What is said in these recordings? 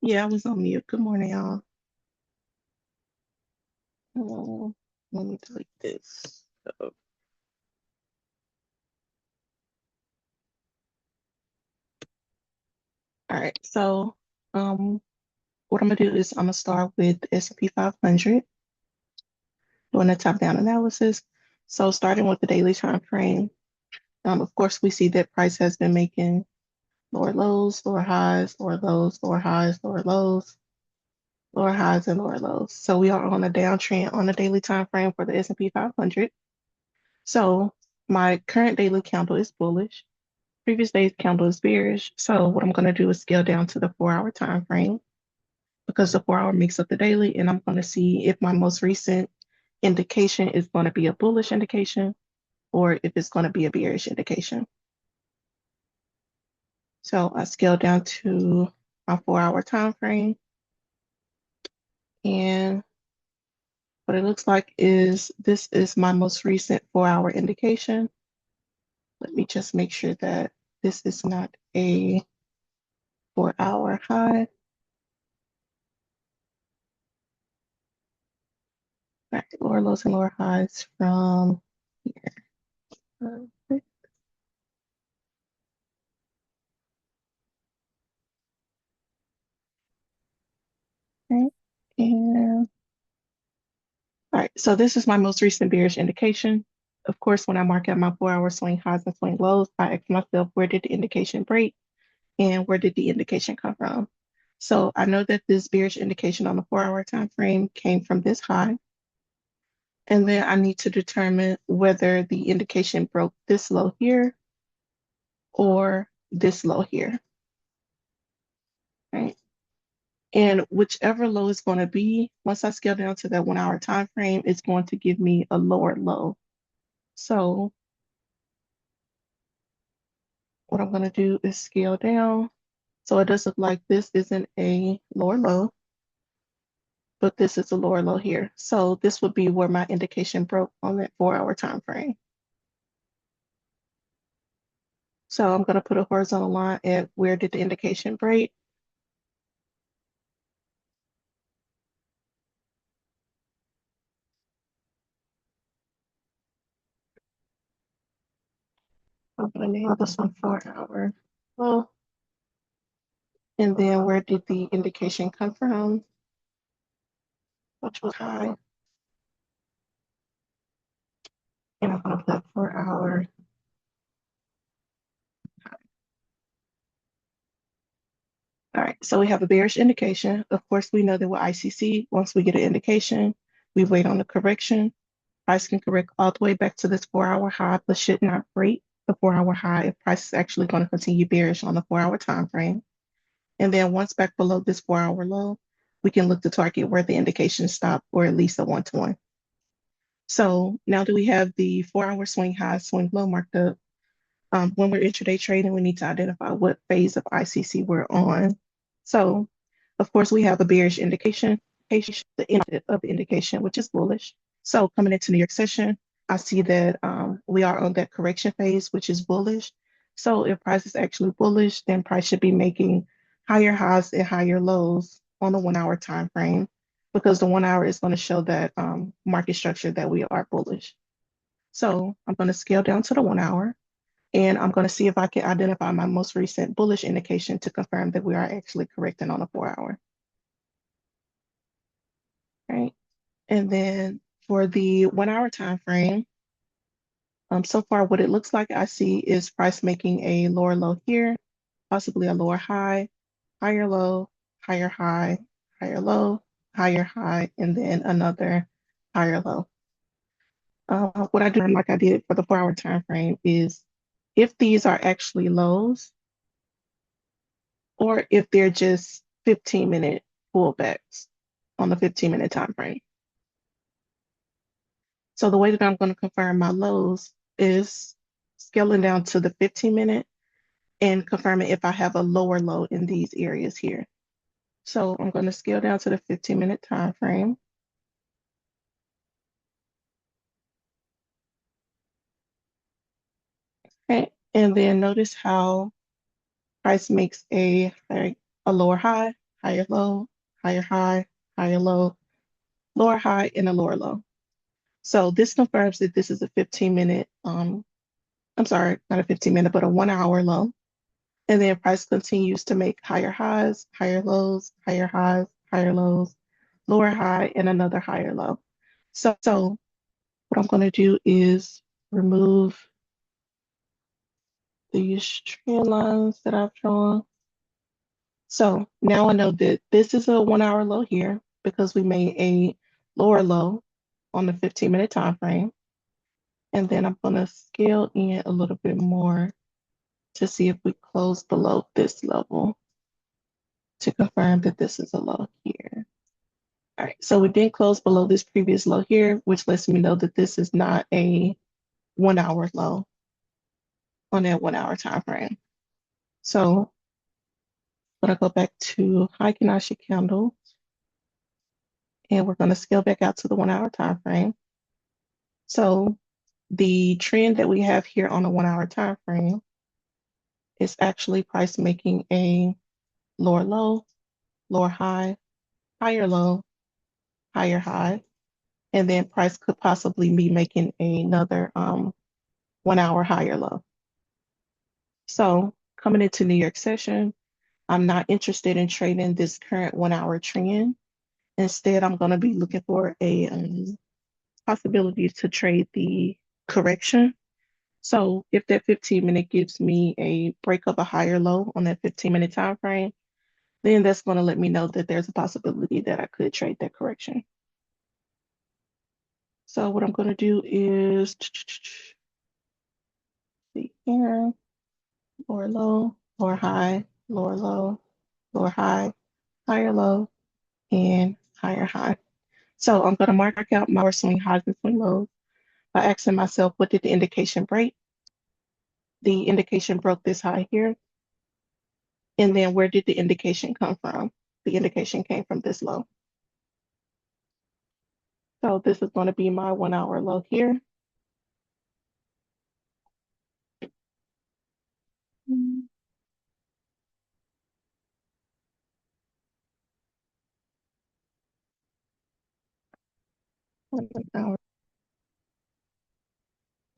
Yeah, I was on mute. Good morning, y'all. Oh, let me delete this. So, all right, so what I'm gonna do is I'm gonna start with the S&P 500, doing a top-down analysis. So starting with the daily time frame, of course we see that price has been making lower lows, lower highs, lower lows, lower highs, lower lows, lower highs, and lower lows. So we are on a downtrend on the daily time frame for the S&P 500. So my current daily candle is bullish. Previous day's candle is bearish. So what I'm going to do is scale down to the 4 hour time frame because the 4 hour makes up the daily, and I'm going to see if my most recent indication is going to be a bullish indication or if it's going to be a bearish indication. So I scale down to my 4 hour time frame, and what it looks like is this is my most recent 4 hour indication. Let me just make sure that this is not a 4 hour high. All right, lower lows and lower highs from here. Okay. And all right, so this is my most recent bearish indication. Of course, when I mark out my 4 hour swing highs and swing lows, I ask myself, where did the indication break and where did the indication come from? So I know that this bearish indication on the 4 hour time frame came from this high. And then I need to determine whether the indication broke this low here or this low here, right? And whichever low is going to be, once I scale down to that 1 hour time frame, it's going to give me a lower low. So what I'm going to do is scale down. So it does look like this isn't a lower low, but this is a lower low here. So this would be where my indication broke on that 4 hour time frame. So I'm going to put a horizontal line at where did the indication break. I'm going to name this one 4 hour low. And then where did the indication come from, which was high. And I'm going to put 4 hour. All right, so we have a bearish indication. Of course, we know that with ICC, once we get an indication, we wait on the correction. Price can correct all the way back to this 4 hour high, but should not break the 4 hour high if price is actually going to continue bearish on the 4 hour time frame. And then once back below this 4 hour low, we can look to target where the indication stopped, or at least a 1-to-1. So now that we have the 4 hour swing high, swing low marked up, when we're intraday trading, we need to identify what phase of ICC we're on. So, of course, we have a bearish indication, the end of the indication, which is bullish. So, coming into New York session, I see that we are on that correction phase, which is bullish. So, if price is actually bullish, then price should be making higher highs and higher lows on the 1 hour time frame, because the 1 hour is going to show that market structure that we are bullish. So, I'm going to scale down to the 1 hour. And I'm going to see if I can identify my most recent bullish indication to confirm that we are actually correcting on a 4 hour. Right. And then for the 1 hour time frame, so far what it looks like I see is price making a lower low here, possibly a lower high, higher low, higher high, higher low, higher high, and then another higher low. What I do, like I did for the 4 hour time frame, is if these are actually lows, or if they're just 15-minute pullbacks on the 15-minute time frame. So the way that I'm going to confirm my lows is scaling down to the 15-minute and confirming if I have a lower low in these areas here. So I'm going to scale down to the 15-minute time frame. Okay. And then notice how price makes a lower high, higher low, higher high, higher low, lower high, and a lower low. So this confirms that this is a 15-minute, I'm sorry, not a 15-minute, but a 1 hour low. And then price continues to make higher highs, higher lows, higher lows, lower high, and another higher low. So what I'm going to do is remove these trend lines that I've drawn. So now I know that this is a 1 hour low here because we made a lower low on the 15-minute time frame. And then I'm going to scale in a little bit more to see if we close below this level to confirm that this is a low here. All right, so we didn't close below this previous low here, which lets me know that this is not a 1 hour low on that 1 hour time frame. So I'm gonna go back to high Kanashi candle, and we're gonna scale back out to the 1 hour time frame. So the trend that we have here on the 1 hour time frame is actually price making a lower low, lower high, higher low, higher high, and then price could possibly be making another 1 hour higher low. So coming into New York session, I'm not interested in trading this current 1 hour trend. Instead, I'm going to be looking for a possibility to trade the correction. So if that 15-minute gives me a break of a higher low on that 15-minute time frame, then that's going to let me know that there's a possibility that I could trade that correction. So what I'm going to do is see here, lower low, lower high, lower low, lower high, higher low, and higher high. So I'm going to mark out my swing highs and swing lows by asking myself, what did the indication break? The indication broke this high here. And then where did the indication come from? The indication came from this low. So this is going to be my 1 hour low here.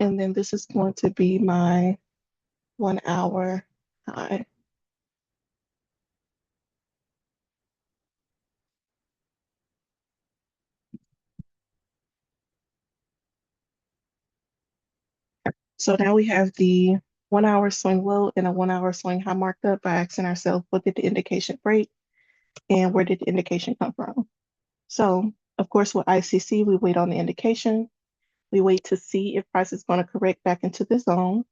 And then this is going to be my 1 hour high. So now we have the 1 hour swing low and a 1 hour swing high marked up by asking ourselves, what did the indication break and where did the indication come from? So of course, with ICC, we wait on the indication. We wait to see if price is going to correct back into the zone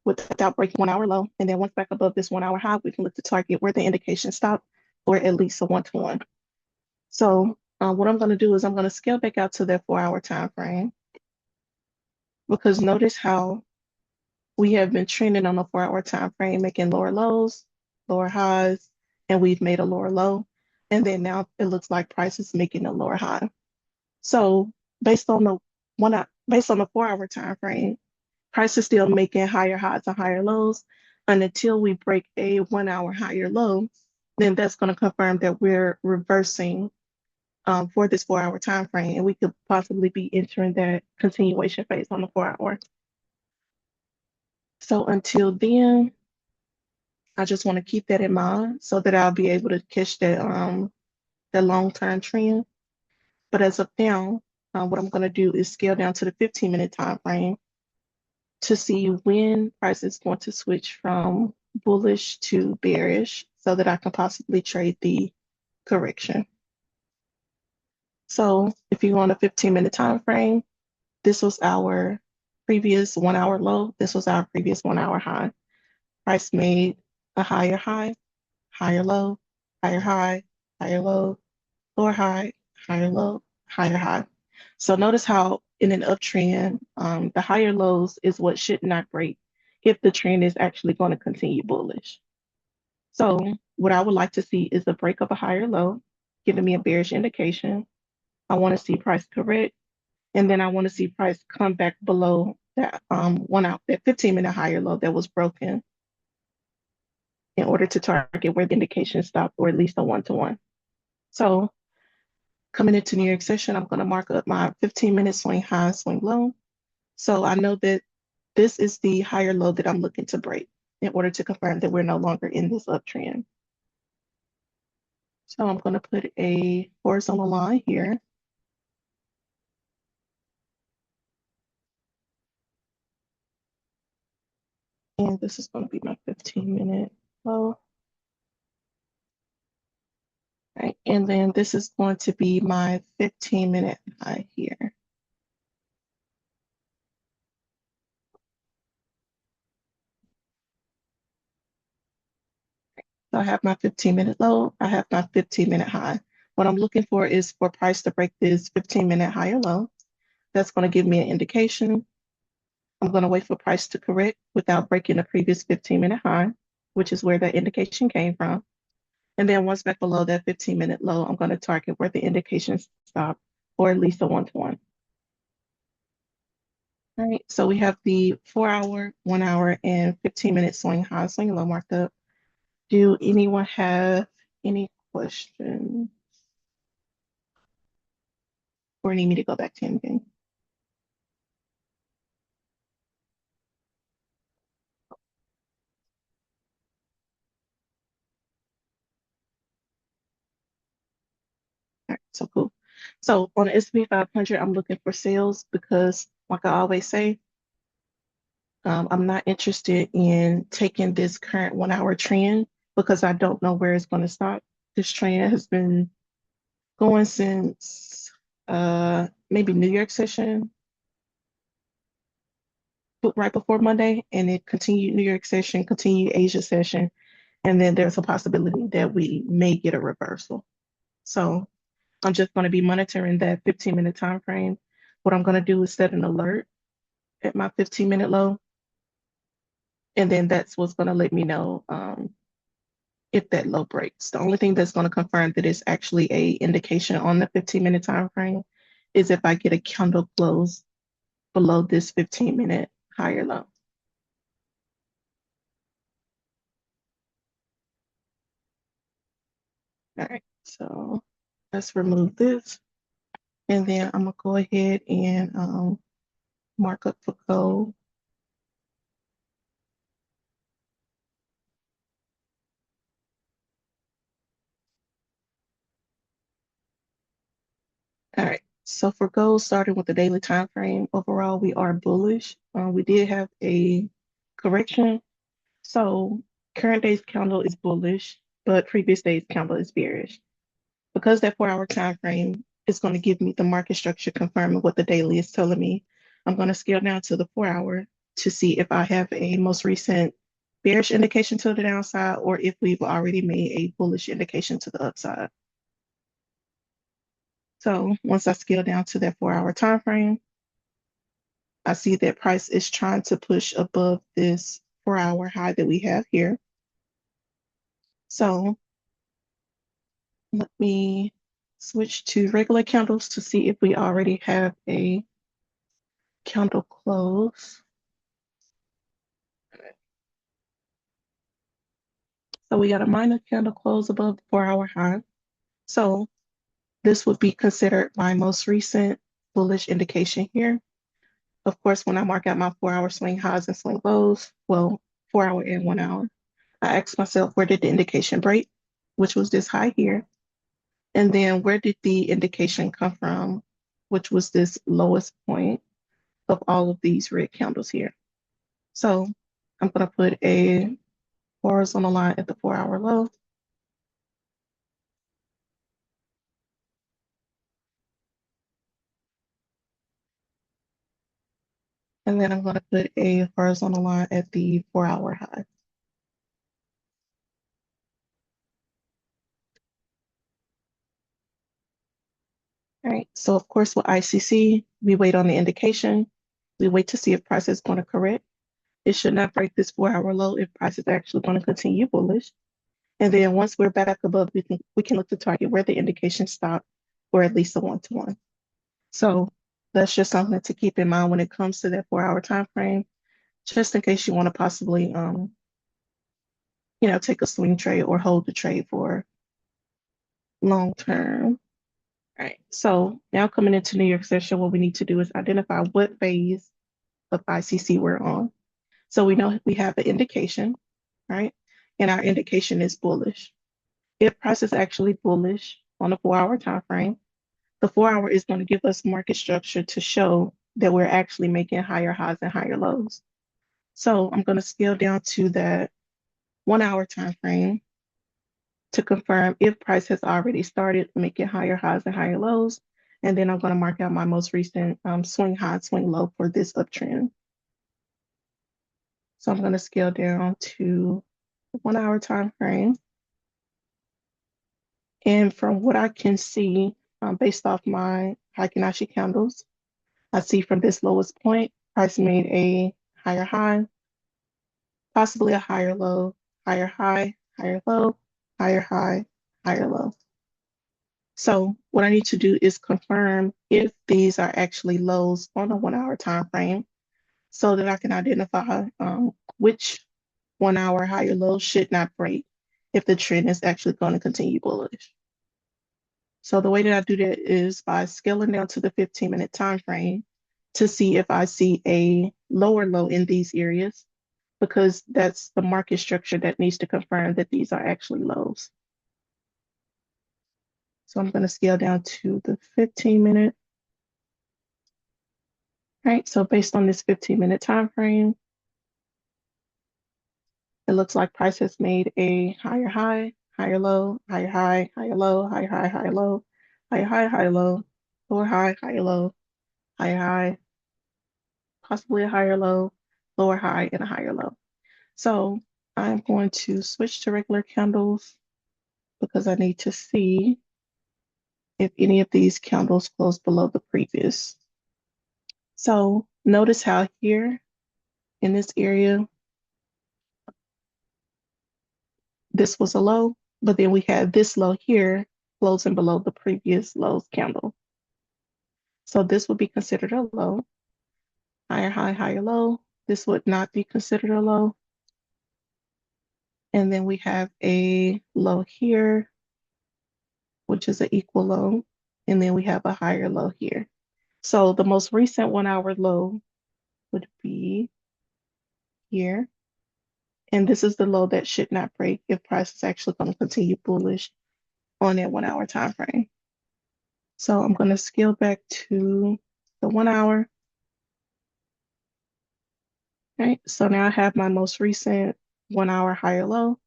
without breaking 1 hour low. And then once back above this 1 hour high, we can look to target where the indication stopped or at least a 1-to-1. So what I'm going to do is I'm going to scale back out to that 4 hour time frame, because notice how we have been trending on the 4 hour time frame, making lower lows, lower highs, and we've made a lower low. And then now it looks like price is making a lower high. So based on the based on the 4 hour time frame, price is still making higher highs and higher lows. And until we break a 1 hour higher low, then that's going to confirm that we're reversing for this 4 hour time frame, and we could possibly be entering that continuation phase on the 4 hour. So until then, I just want to keep that in mind so that I'll be able to catch that long-term trend. But as of now, what I'm going to do is scale down to the 15-minute time frame to see when price is going to switch from bullish to bearish so that I can possibly trade the correction. So if you go on a 15-minute time frame, this was our previous 1 hour low. This was our previous 1 hour high. Price made a higher high, higher low, higher high, higher low, lower high, higher low, higher high. So notice how in an uptrend, the higher lows is what should not break if the trend is actually going to continue bullish. So what I would like to see is a break of a higher low, giving me a bearish indication. I want to see price correct, and then I want to see price come back below that that 15-minute higher low that was broken. in order to target where the indication stopped, or at least a one-to-one. So coming into New York session, I'm going to mark up my 15-minute swing high, swing low. So I know that this is the higher low that I'm looking to break in order to confirm that we're no longer in this uptrend. So I'm going to put a horizontal line here. And this is going to be my 15-minute low. Right. And then this is going to be my 15-minute high here. So I have my 15-minute low, I have my 15-minute high. What I'm looking for is for price to break this 15-minute high or low. That's going to give me an indication. I'm going to wait for price to correct without breaking the previous 15-minute high, which is where that indication came from. And then once back below that 15-minute low, I'm going to target where the indications stop, or at least a one-to-one. All right, so we have the 4-hour, 1-hour, and 15-minute swing high, swing low marked up. Do anyone have any questions or need me to go back to anything? All right, so cool. So on the S&P 500, I'm looking for sales because, like I always say, I'm not interested in taking this current 1-hour trend because I don't know where it's going to stop. This trend has been going since maybe New York session, but right before Monday, and it continued New York session, continued Asia session, and then there's a possibility that we may get a reversal. So I'm just going to be monitoring that 15-minute time frame. What I'm going to do is set an alert at my 15-minute low, and then that's what's going to let me know if that low breaks. The only thing that's going to confirm that it's actually a indication on the 15-minute time frame is if I get a candle close below this 15-minute higher low. All right, so let's remove this. And then I'm gonna go ahead and mark up for gold. All right, so for gold, starting with the daily time frame, overall we are bullish. We did have a correction. So current day's candle is bullish, but previous day's candle is bearish. Because that 4-hour time frame is going to give me the market structure confirming what the daily is telling me, I'm going to scale down to the 4-hour to see if I have a most recent bearish indication to the downside or if we've already made a bullish indication to the upside. So once I scale down to that 4-hour time frame, I see that price is trying to push above this 4-hour high that we have here. So let me switch to regular candles to see if we already have a candle close. So we got a minor candle close above the 4-hour high. So this would be considered my most recent bullish indication here. Of course, when I mark out my 4-hour swing highs and swing lows, well, 4-hour and 1-hour, I ask myself, where did the indication break, which was this high here? And then where did the indication come from, which was this lowest point of all of these red candles here? So I'm going to put a horizontal line at the 4-hour low. And then I'm going to put a horizontal line at the 4-hour high. All right, so of course with ICC, we wait on the indication. We wait to see if price is going to correct. It should not break this 4-hour low if price is actually going to continue bullish. And then once we're back above, we can look to target where the indication stopped, or at least a one-to-one. So that's just something to keep in mind when it comes to that 4-hour time frame, just in case you want to possibly take a swing trade or hold the trade for long term. All right. So now coming into New York session, what we need to do is identify what phase of ICC we're on. So we know we have an indication, right? And our indication is bullish. If price is actually bullish on a 4-hour time frame, the 4-hour is going to give us market structure to show that we're actually making higher highs and higher lows. So I'm going to scale down to that 1-hour time frame to confirm if price has already started making higher highs and higher lows. And then I'm going to mark out my most recent swing high, swing low for this uptrend. So I'm going to scale down to the 1-hour time frame. And from what I can see, based off my Heikin-Ashi candles, I see from this lowest point, price made a higher high, possibly a higher low, higher high, higher low, higher high, higher low. So what I need to do is confirm if these are actually lows on a 1-hour time frame so that I can identify which 1-hour higher low should not break if the trend is actually going to continue bullish. So the way that I do that is by scaling down to the 15-minute time frame to see if I see a lower low in these areas, because that's the market structure that needs to confirm that these are actually lows. So I'm going to scale down to the 15-minute. Right, so based on this 15-minute time frame, it looks like price has made a higher high, higher low, higher high, higher low, higher high, higher low, higher high, higher low, lower high, higher low, higher high, possibly a higher low, lower high, and a higher low. So I'm going to switch to regular candles because I need to see if any of these candles close below the previous. So notice how here in this area, this was a low, but then we had this low here closing below the previous low's candle. So this would be considered a low. Higher high, higher low. This would not be considered a low. And then we have a low here, which is an equal low. And then we have a higher low here. So the most recent 1-hour low would be here. And this is the low that should not break if price is actually going to continue bullish on that 1-hour time frame. So I'm going to scale back to the 1-hour. Right, so now I have my most recent 1-hour higher low.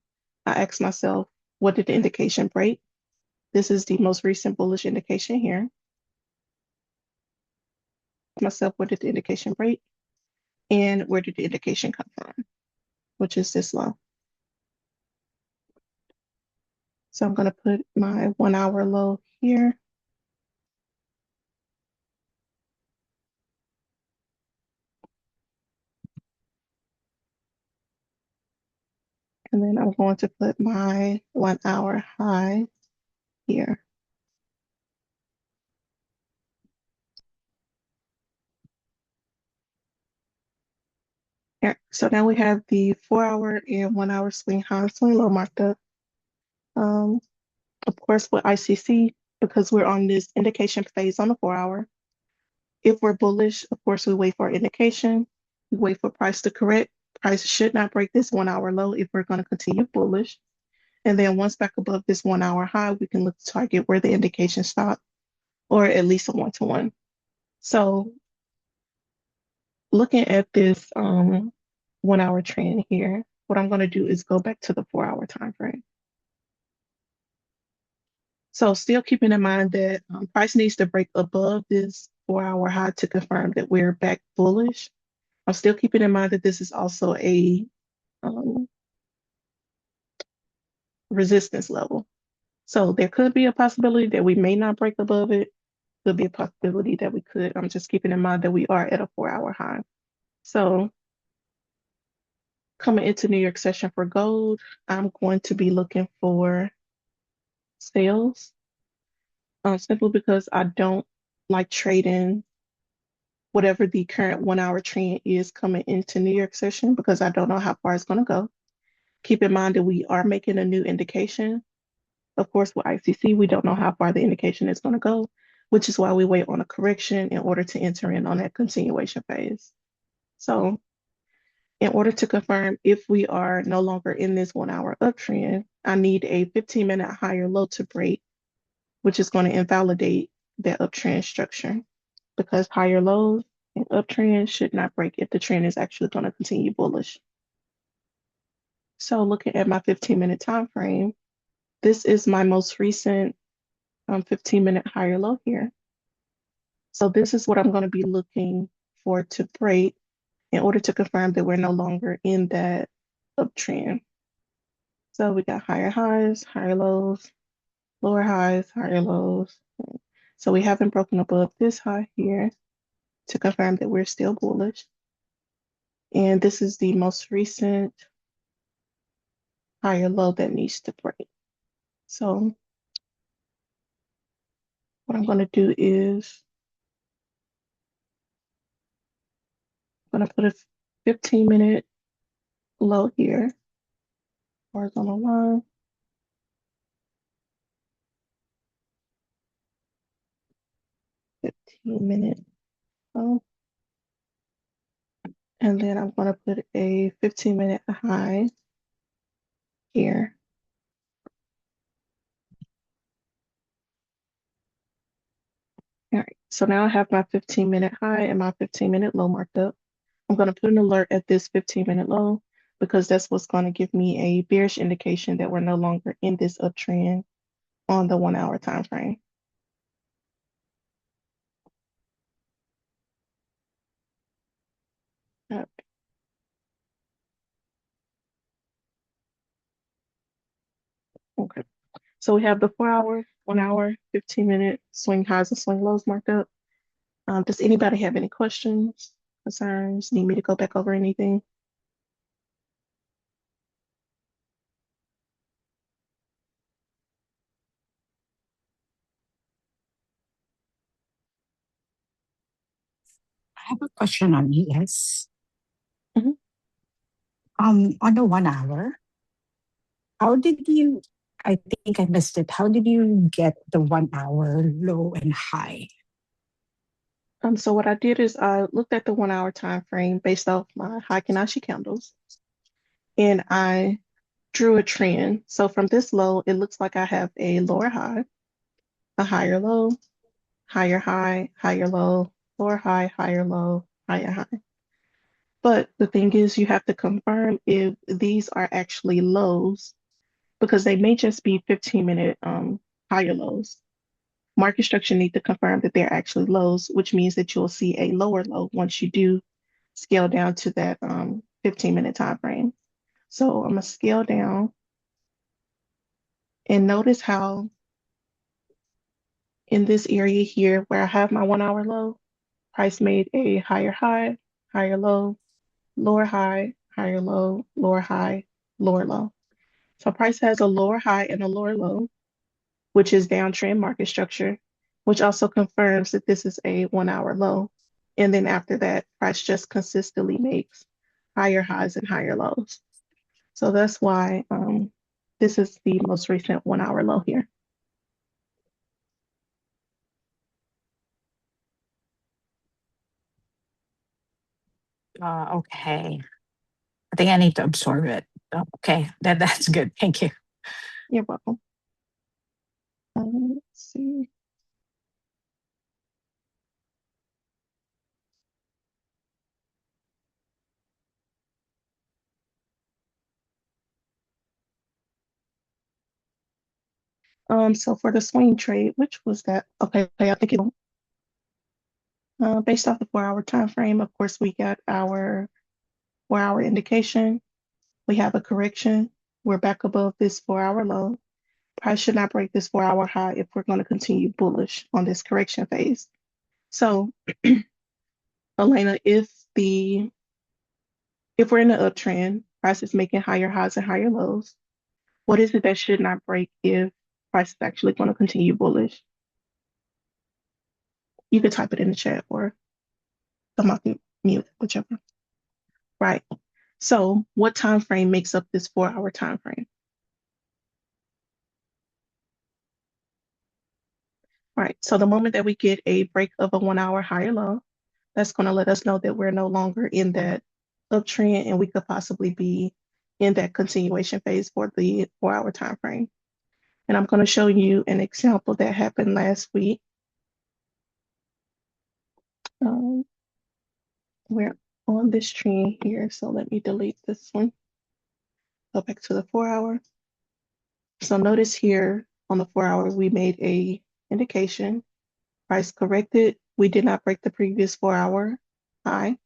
I ask myself, what did the indication break? This is the most recent bullish indication here. Myself, what did the indication break? And where did the indication come from? Which is this low. So I'm going to put my 1-hour low here. And then I'm going to put my 1-hour high here. Here. So now we have the 4-hour and 1-hour swing high and swing low marked up. Of course, with ICC, because we're on this indication phase on the 4-hour, if we're bullish, of course, we wait for indication. We wait for price to correct. Price should not break this 1-hour low if we're going to continue bullish. And then once back above this 1-hour high, we can look to target where the indication stopped, or at least a 1-to-1. So looking at this 1-hour trend here, what I'm going to do is go back to the 4-hour time frame. So still keeping in mind that price needs to break above this 4-hour high to confirm that we're back bullish. I'm still keeping in mind that this is also a resistance level. So there could be a possibility that we may not break above it. Could be a possibility that we could. I'm just keeping in mind that we are at a 4-hour high. So coming into New York session for gold, I'm going to be looking for sales, simply because I don't like trading whatever the current 1-hour trend is coming into New York session because I don't know how far it's going to go. Keep in mind that we are making a new indication. Of course, with ICC, we don't know how far the indication is going to go, which is why we wait on a correction in order to enter in on that continuation phase. So in order to confirm if we are no longer in this 1 hour uptrend, I need a 15-minute higher low to break, which is going to invalidate that uptrend structure because higher lows and uptrend should not break if the trend is actually going to continue bullish. So looking at my 15-minute time frame, this is my most recent 15-minute higher low here. So this is what I'm going to be looking for to break in order to confirm that we're no longer in that uptrend. So we got higher highs, higher lows, lower highs, higher lows. So we haven't broken above this high here to confirm that we're still bullish. And this is the most recent higher low that needs to break. So what I'm going to do is I'm going to put a 15-minute low here, horizontal line, 15-minute low. And then I'm going to put a 15-minute high here. All right, so now I have my 15-minute high and my 15-minute low marked up. I'm going to put an alert at this 15-minute low because that's what's going to give me a bearish indication that we're no longer in this uptrend on the 1 hour time frame. All right. Okay, so we have the 4 hour, 1 hour, 15-minute swing highs and swing lows marked up. Does anybody have any questions, concerns, need me to go back over anything? I have a question on ES. Mhm. On the 1 hour, how did you, I think I missed it. How did you get the 1 hour low and high? So what I did is I looked at the 1 hour time frame based off my Heikin-Ashi candles, and I drew a trend. So from this low, it looks like I have a lower high, a higher low, higher high, higher low, lower high, higher low, higher high. But the thing is, you have to confirm if these are actually lows because they may just be 15-minute higher lows. Market structure need to confirm that they're actually lows, which means that you'll see a lower low once you do scale down to that 15-minute time frame. So I'm gonna scale down and notice how in this area here where I have my 1 hour low, price made a higher high, higher low, lower high, higher low, lower high, lower low. So price has a lower high and a lower low, which is downtrend market structure, which also confirms that this is a 1 hour low. And then after that, price just consistently makes higher highs and higher lows. So that's why this is the most recent 1 hour low here. Okay. I think I need to absorb it. Okay, that's good. Thank you. You're welcome. Let's see. So for the swing trade, which was that? Okay, I think it based off the 4 hour time frame, of course, we got our 4 hour indication. We have a correction. We're back above this 4 hour low. Price should not break this 4 hour high if we're going to continue bullish on this correction phase. So, Elena, if we're in an uptrend, price is making higher highs and higher lows. What is it that should not break if price is actually going to continue bullish? You could type it in the chat or come off mute, whichever. Right. So what time frame makes up this 4-hour time frame? Right. So the moment that we get a break of a 1 hour higher low, that's going to let us know that we're no longer in that uptrend and we could possibly be in that continuation phase for the 4-hour time frame. And I'm going to show you an example that happened last week. Um, we're on this trend here, so let me delete this one. Go back to the 4-hour. So notice here on the 4-hour, we made a indication. Price corrected. We did not break the previous 4-hour high.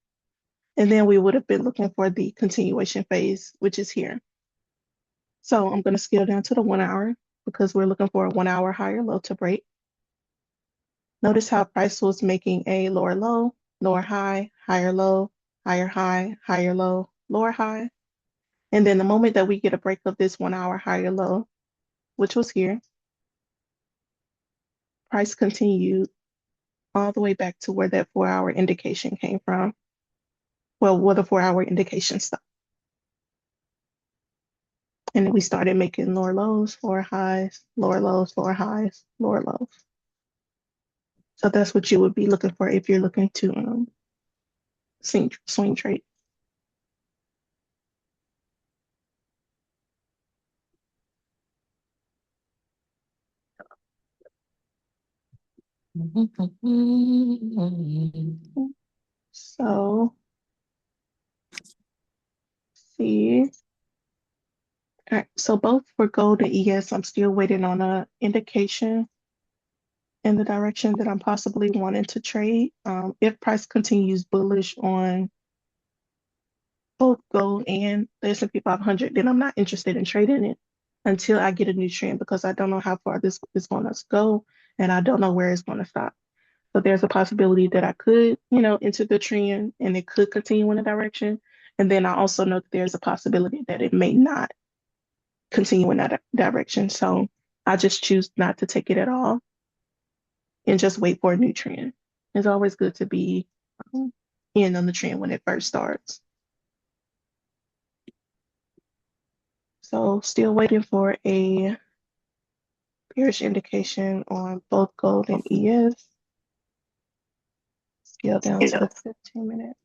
And then we would have been looking for the continuation phase, which is here. So I'm going to scale down to the 1-hour because we're looking for a 1-hour higher low to break. Notice how price was making a lower low, lower high, higher low, higher high, higher low, lower high. And then the moment that we get a break of this 1-hour higher low, which was here, price continued all the way back to where that 4-hour indication came from. Well, where the 4-hour indication stopped. And then we started making lower lows, lower highs, lower lows, lower highs, lower lows. So that's what you would be looking for if you're looking to swing trade. So, see. All right, so both for gold and ES, I'm still waiting on a indication in the direction that I'm possibly wanting to trade. If price continues bullish on both gold and the S&P 500, then I'm not interested in trading it until I get a new trend because I don't know how far this is going to go and I don't know where it's going to stop. But there's a possibility that I could, enter the trend and it could continue in a direction. And then I also know that there's a possibility that it may not continue in that direction. So I just choose not to take it at all and just wait for a new trend. It's always good to be in on the trend when it first starts. So still waiting for a bearish indication on both gold and ES. Scale down to the 15-minute.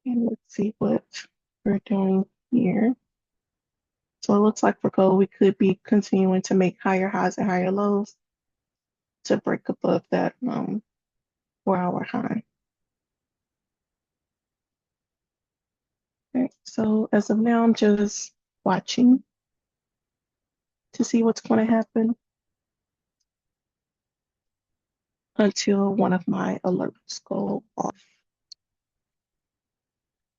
And let's see what we're doing here. So it looks like for gold, we could be continuing to make higher highs and higher lows to break above that 4-hour high. Okay, so as of now, I'm just watching to see what's going to happen until one of my alerts go off.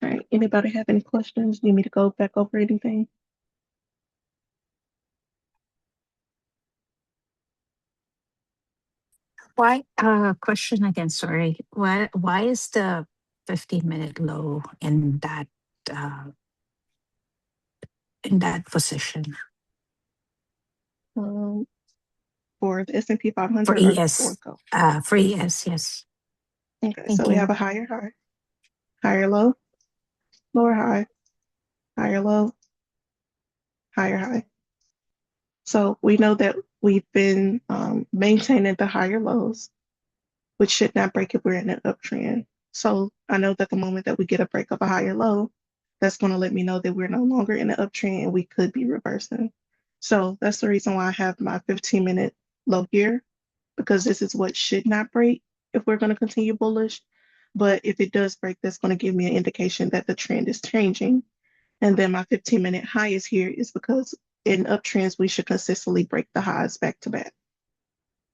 All right, anybody have any questions? Need me to go back over anything? Why, question again, sorry. Why is the 15-minute low uh, in that position Um, for the S&P for 500 or for ES? gold? For ES, yes. Okay, so Thank we have you. a higher high, higher low, lower high, higher low, higher high. So we know that we've been maintaining the higher lows, which should not break if we're in an uptrend. So I know that the moment that we get a break of a higher low, that's going to let me know that we're no longer in an uptrend and we could be reversing. So that's the reason why I have my 15-minute low here, because this is what should not break if we're going to continue bullish. But if it does break, that's going to give me an indication that the trend is changing. And then my 15-minute high is here is because in uptrends, we should consistently break the highs back to back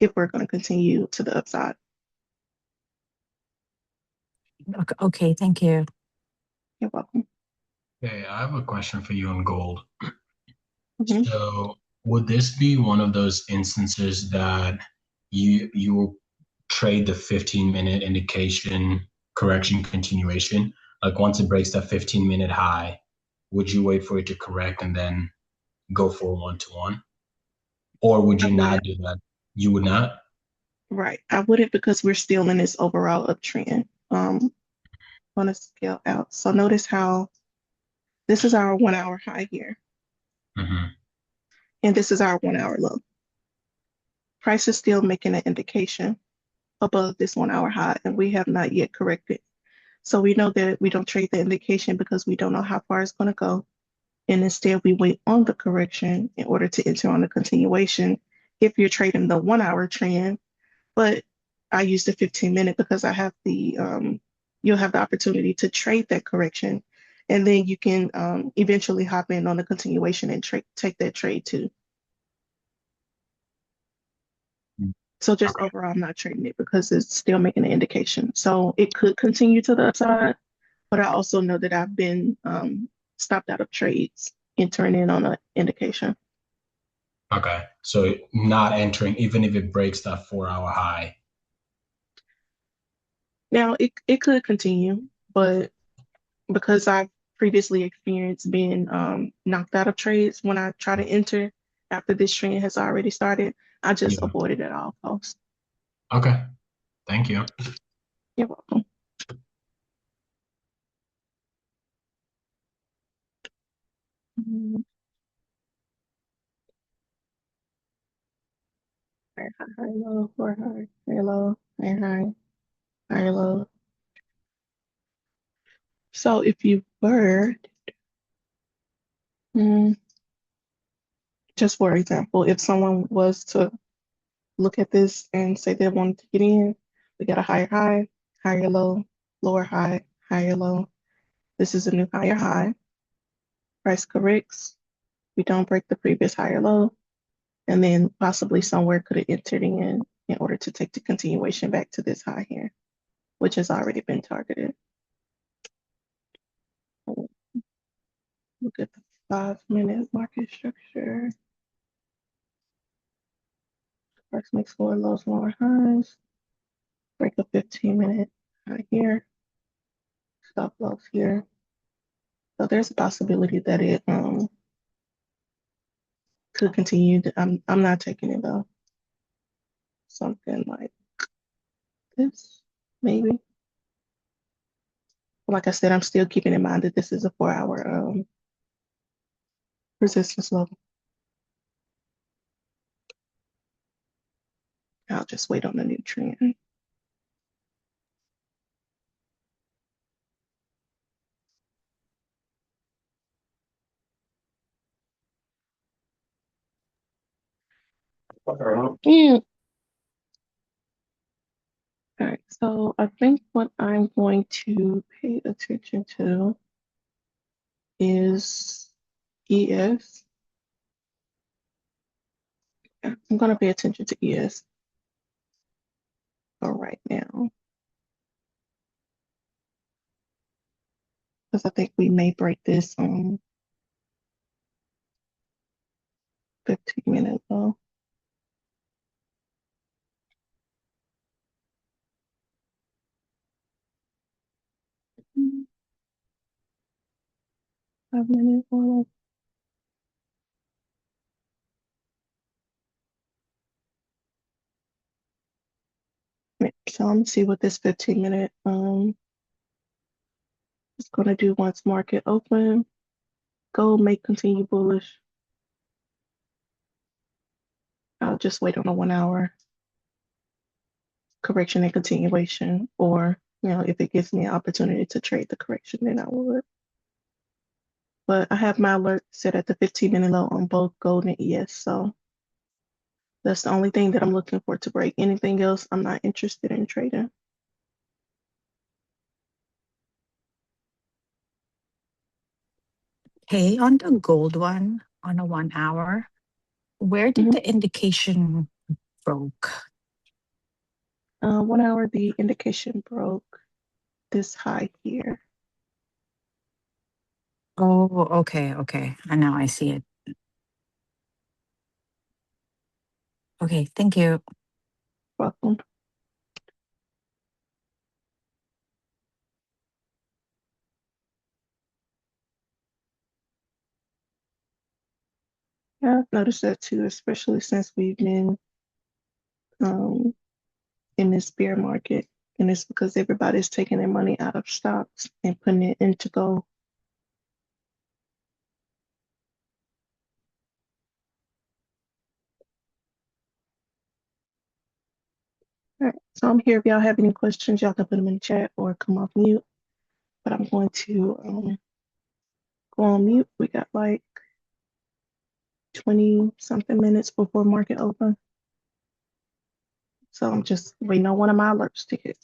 if we're going to continue to the upside. Okay, thank you. You're welcome. Hey, I have a question for you on gold. Mhm. So, would this be one of those instances that you will trade the 15-minute indication correction continuation? Like once it breaks that 15-minute high, would you wait for it to correct and then go for one to one? Or would I you not wouldn't. do that? You would not? Right. I wouldn't because we're still in this overall uptrend. On a scale out. So notice how this is our 1 hour high here, Hmm. and this is our 1 hour low. Price is still making an indication above this 1 hour high, and we have not yet corrected. So we know that we don't trade the indication because we don't know how far it's going to go. And instead, we wait on the correction in order to enter on the continuation if you're trading the 1 hour trend. But I use the 15 minute because I have you'll have the opportunity to trade that correction. And then you can eventually hop in on the continuation and take that trade too. So just Okay. overall, I'm not trading it because it's still making an indication. So it could continue to the upside, but I also know that I've been stopped out of trades entering in on an indication. Okay. So not entering, even if it breaks that 4 hour high. Now it could continue, but because I've previously experienced being knocked out of trades when I try to enter after this trend has already started, I just Yeah. avoid it at all costs. Okay. Thank you. You're welcome. Mm, higher, high, higher, low, lower, high, higher, low, higher, high, higher, low. So if you were, mm, just for example, if someone was to look at this and say they wanted to get in, we got a higher high, higher low, lower high, higher low. This is a new higher high. Price corrects. We don't break the previous higher low. And then possibly somewhere could have entered in order to take the continuation back to this high here, which has already been targeted. Look at the 5 minute market structure. First makes lower lows, lower highs. Break a 15 minute high here. Stop loss here. So there's a possibility that it could continue. I'm not taking it though. Something like this, maybe. Like I said, I'm still keeping in mind that this is a 4 hour resistance level. I'll just wait on the new trend. Yeah. All right, so I think what I'm going to pay attention to is ES. Yeah, I'm going to pay attention to ES for right now because I think we may break this 15 minute low. Mm, 5 minute low. Yeah, so I'm gonna see what this 15 minute is going to do once market open. Gold may continue bullish. I'll just wait on a 1 hour correction and continuation, or if it gives me an opportunity to trade the correction, then I would. But I have my alert set at the 15 minute low on both gold and ES. So that's the only thing that I'm looking for to break. Anything else, I'm not interested in trading. Okay, on the gold one, on a 1 hour, where did Mhm. the indication broke? 1 hour, the indication broke this high here. Oh, okay, okay. And now I see it. Okay, thank you. Welcome. Yeah, I've noticed that too, especially since we've been um, in this bear market. And it's because everybody's taking their money out of stocks and putting it into gold. All right, so I'm here. If y'all have any questions, y'all can put them in the chat or come off mute. But I'm going to go on mute. We got like 20 something minutes before market open. So I'm just waiting on one of my alerts to hit.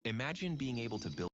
Imagine being able to build.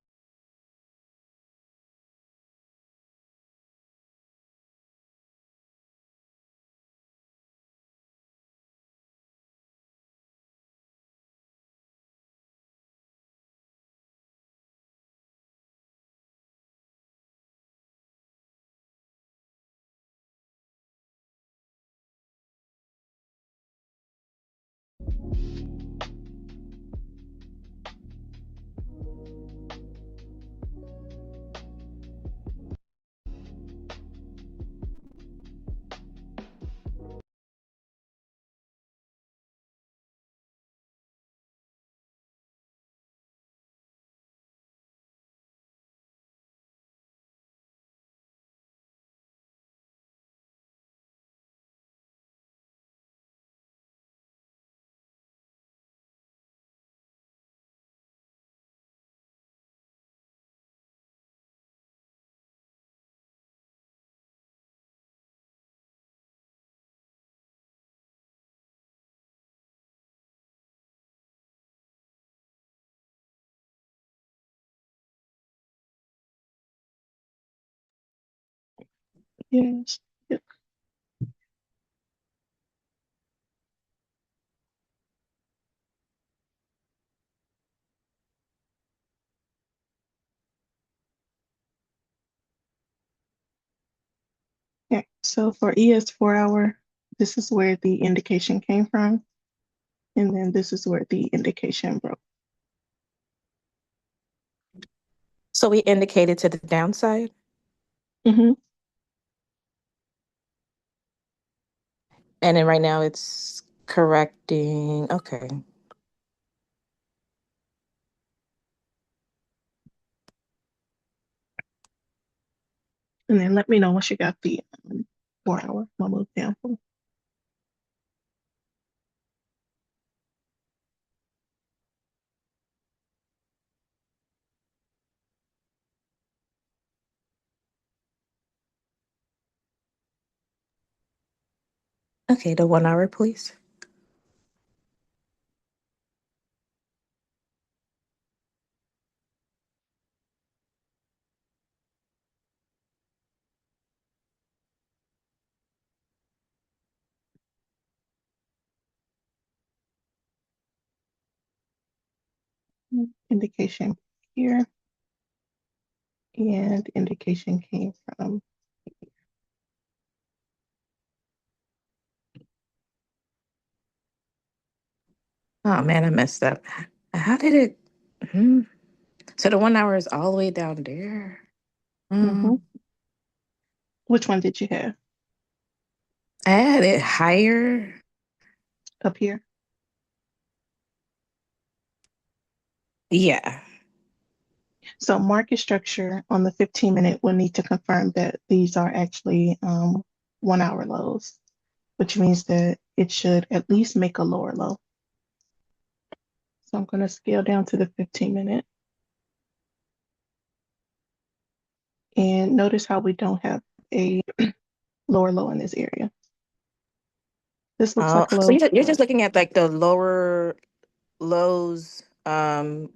Yes. Yep. Okay. So for ES 4 hour, this is where the indication came from. And then this is where the indication broke. So we indicated to the downside. Mm-hmm. And then right now it's correcting. Okay. And then let me know once you got the 4 hour. I'll move down. Okay, the 1 hour, please. Indication here. And indication came from Oh man, I messed up. How did it? Hmm. So the 1 hour is all the way down there. mm-hmm. Which one did you have? I had it higher. up here. Yeah. So market structure on the 15-minute will need to confirm that these are actually 1 hour lows, which means that it should at least make a lower low. So I'm going to scale down to the 15-minute. And notice how we don't have a lower low in this area. This looks Oh, like a so low. you're just looking at like the lower lows. Oh,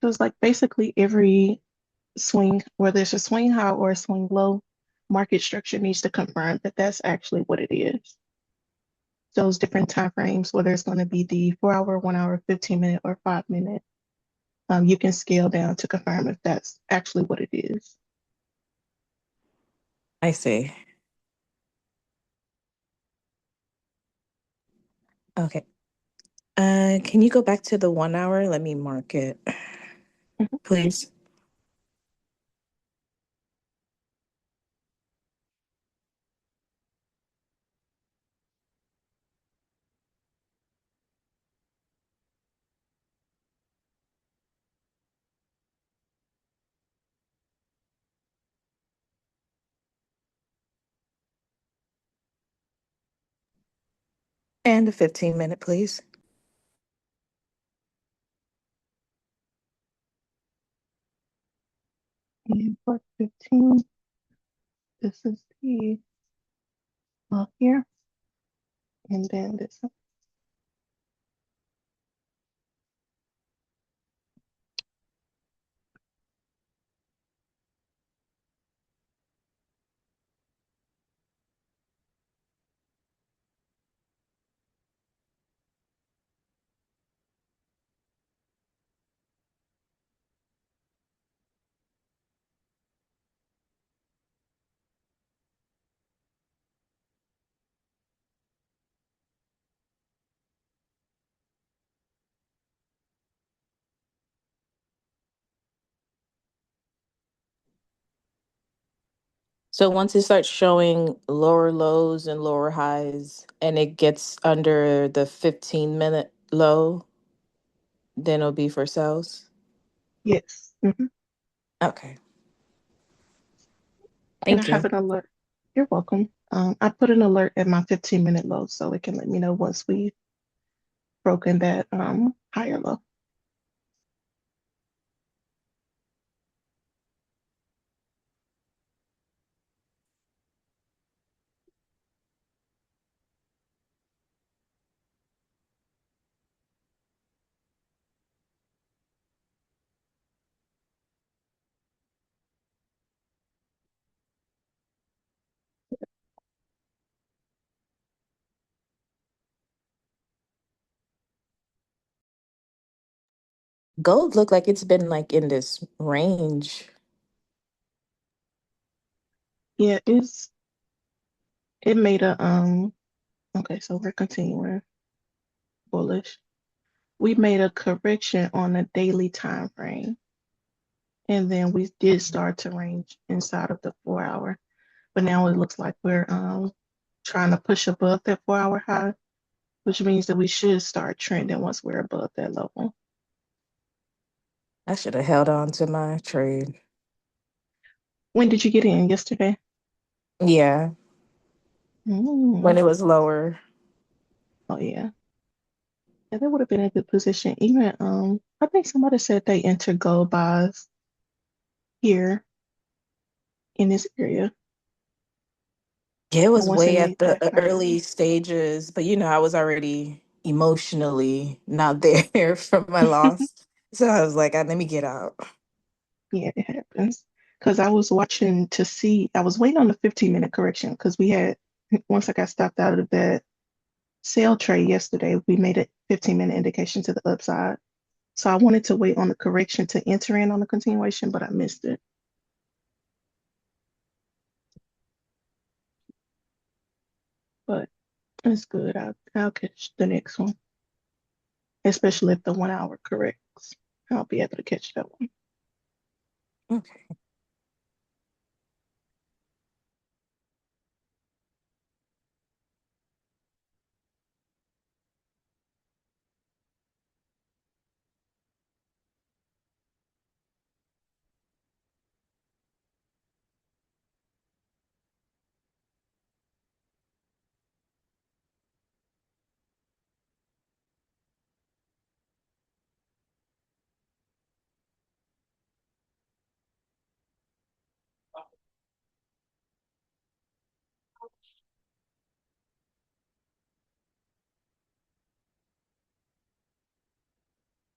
So it's like basically every swing, whether it's a swing high or a swing low, market structure needs to confirm that that's actually what it is. Those different time frames, whether it's going to be the 4 hour, 1 hour, 15-minute, or 5-minute, you can scale down to confirm if that's actually what it is. I see. Okay. Can you go back to the 1 hour? Let me mark it, Mhm. please. And the 15-minute, please. And for 15, this is the up here, and then this one. So once it starts showing lower lows and lower highs and it gets under the 15-minute low, then it'll be for sales. Yes. Okay. And I Thank have you. an alert. You're welcome. I put an alert at my 15-minute low so it can let me know once we've broken that higher low. Gold look like it's been like in this range. Yeah, it made a okay, so we're continuing bullish. We made a correction on a daily time frame, and then we did start to range inside of the 4 hour. But now it looks like we're trying to push above that 4 hour high, which means that we should start trending once we're above that level. I should have held on to my trade. When did you get in yesterday? Yeah, when Mm. it was lower. Oh yeah. Yeah, that would have been a good position. Even I think somebody said they entered gold buys here in this area. Yeah, it And was once it way made at the that higher early low. stages, but I was already emotionally not there from my loss. So I was like, let me get out. Yeah, it happens. Because I was watching to see, I was waiting on the 15-minute correction because we had, once I got stopped out of that sell trade yesterday, we made a 15-minute indication to the upside. So I wanted to wait on the correction to enter in on the continuation, but I missed it. But it's good. I'll catch the next one, especially if the 1 hour corrects. I'll be able to catch that one. Okay.